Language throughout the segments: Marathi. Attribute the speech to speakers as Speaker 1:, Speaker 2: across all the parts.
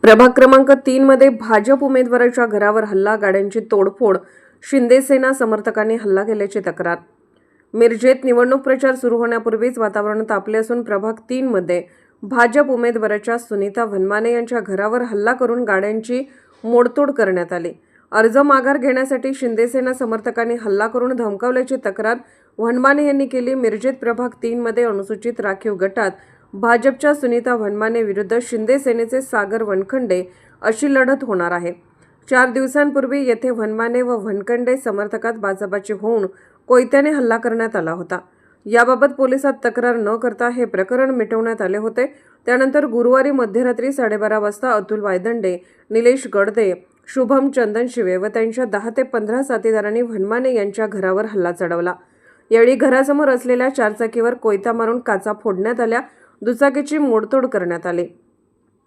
Speaker 1: प्रभाग क्रमांक 3 मध्ये भाजप उमेदवाराच्या घरावर हल्ला, गाड्यांची तोडफोड, शिंदे सेना समर्थकांनी हल्ला केल्याची तक्रार। मिरजेत निवडणूक प्रचार सुरू होण्यापूर्वीच वातावरण तापले असून प्रभाग 3 मध्ये भाजप उमेदवाराच्या सुनीता वनमाने यांच्या घरावर हल्ला करून गाड्यांची मोडतोड करण्यात आली। अर्ज माघार घेण्यासाठी शिंदे सेना समर्थकांनी हल्ला करून धमकावल्याची तक्रार वनमाने यांनी केली। मिरजेत प्रभाग 3 मध्ये अनुसूचित राखीव गटात भाजपच्या सुनीता वनमाने विरुद्ध शिंदे सेनेचे सागर वनखंडे अशी लढत होणार आहे। 4 दिवसांपूर्वी येथे वनमाने व वनखंडे समर्थकात बाचाबाची होऊन कोयत्याने हल्ला करण्यात आला होता। याबाबत पोलिसात तक्रार न करता हे प्रकरण मिटवण्यात आले होते। त्यानंतर गुरुवारी मध्यरात्री 12:30 वाजता अतुल वायदंडे, निलेश गडदे, शुभम चंदनशिवे व त्यांच्या 10 ते 15 साथीदारांनी वनमाने यांच्या घरावर हल्ला चढवला। यावेळी घरासमोर असलेल्या चारचाकीवर कोयता मारून काचा फोडण्यात आल्या, दुचाकीची मोडतोड करण्यात आली।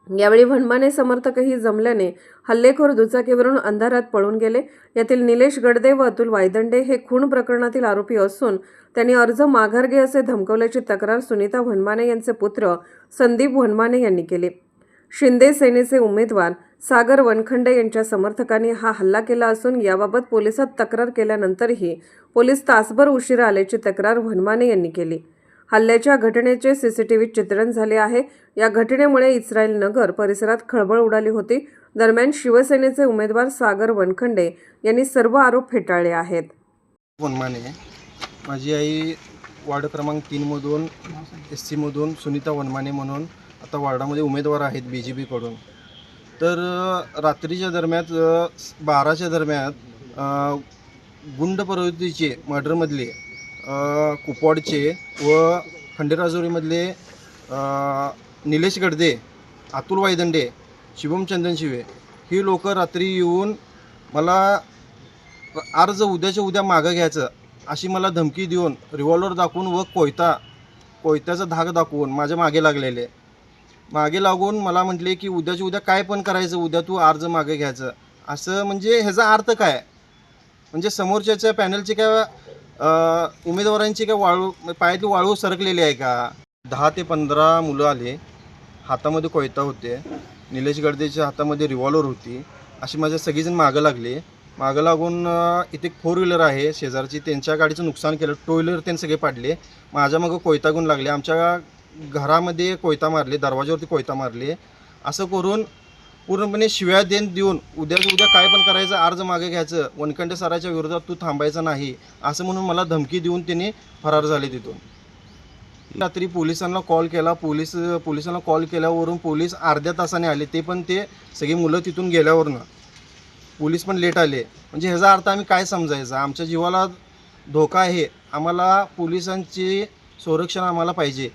Speaker 1: यावेळी वनमाने समर्थकही जमल्याने हल्लेखोर दुचाकीवरून अंधारात पळून गेले। यातील निलेश गडदे व अतुल वायदंडे हे खून प्रकरणातील आरोपी असून त्यांनी अर्ज माघार घे असे धमकावल्याची तक्रार सुनीता वनमाने यांचे पुत्र संदीप वनमाने यांनी केली। शिंदे सेनेचे उमेदवार सागर वनखंडे यांच्या समर्थकांनी हा हल्ला केला असून याबाबत पोलिसात तक्रार केल्यानंतरही पोलीस तासभर उशिरा आल्याची तक्रार वनमाने यांनी केली। हल्ल्याच्या घटनेचे सीसीटीव्ही चित्रण झाले आहे। या घटनेमुळे इस्रायल नगर परिसरात खळबळ उडाली होती। दरम्यान शिवसेनेचे उमेदवार सागर वनखंडे यांनी सर्व आरोप फेटाळले आहेत।
Speaker 2: वनमाने, माझी आई वार्ड क्रमांक 3 मधून SC मधून सुनीता वनमाने म्हणून आता वार्डामध्ये उमेदवार आहेत BJP कडून। तर रात्रीच्या दरम्यान 12च्या दरम्यान गुंड प्रवृत्तीचे मर्डरमधले कुपवाडचे व खंडेराजुरीमधले निलेश गडदे, अतुल वायदंडे, शुभम चंदनशिवे ही लोक रात्री येऊन मला अर्ज उद्याच्या उद्या मागं घ्यायचं अशी मला धमकी देऊन रिव्हॉल्वर दाखवून व कोयत्याचा धाक दाखवून माझ्या मागे लागून मला म्हटले की उद्याच्या उद्या काय पण करायचं, उद्या तू अर्ज मागे घ्यायचं असं। म्हणजे ह्याचा अर्थ काय? म्हणजे समोरच्याच्या पॅनलचे काय उमेदवारांची काय पायातली वाळू सरकलेली आहे का? 10 ते 15 मुलं आले, हातामध्ये कोयता होते, निलेश गडदेच्या हातामध्ये रिव्हॉल्वर होती, अशी माझ्या सगळीजण मागं लागले। मागं लागून इथे 4 व्हीलर आहे शेजारची, त्यांच्या गाडीचं नुकसान केलं, 2 व्हीलर त्यांनी सगळे पाडले, माझ्या मागं कोयता घेऊन लागले, आमच्या घरामध्ये कोयता मारले, दरवाजावरती कोयता मारले। असं करून पूर्णपणे शिव्या देऊन उद्याच्या उद्या काय पण करायचं, अर्ज मागे घ्यायचं, वनखंडे सराच्या विरोधात तू थांबायचं नाही असं म्हणून मला धमकी देऊन त्यांनी फरार झाले तिथून। रात्री पोलिसांना कॉल केला, पोलिसांना कॉल केल्यावरून पोलीस अर्ध्या तासाने आले, ते पण ते सगळी मुलं तिथून गेल्यावरनं पोलीस पण लेट आले। म्हणजे ह्याचा अर्थ आम्ही काय समजायचं? आमच्या जीवाला धोका आहे, आम्हाला पोलिसांची संरक्षण आम्हाला पाहिजे।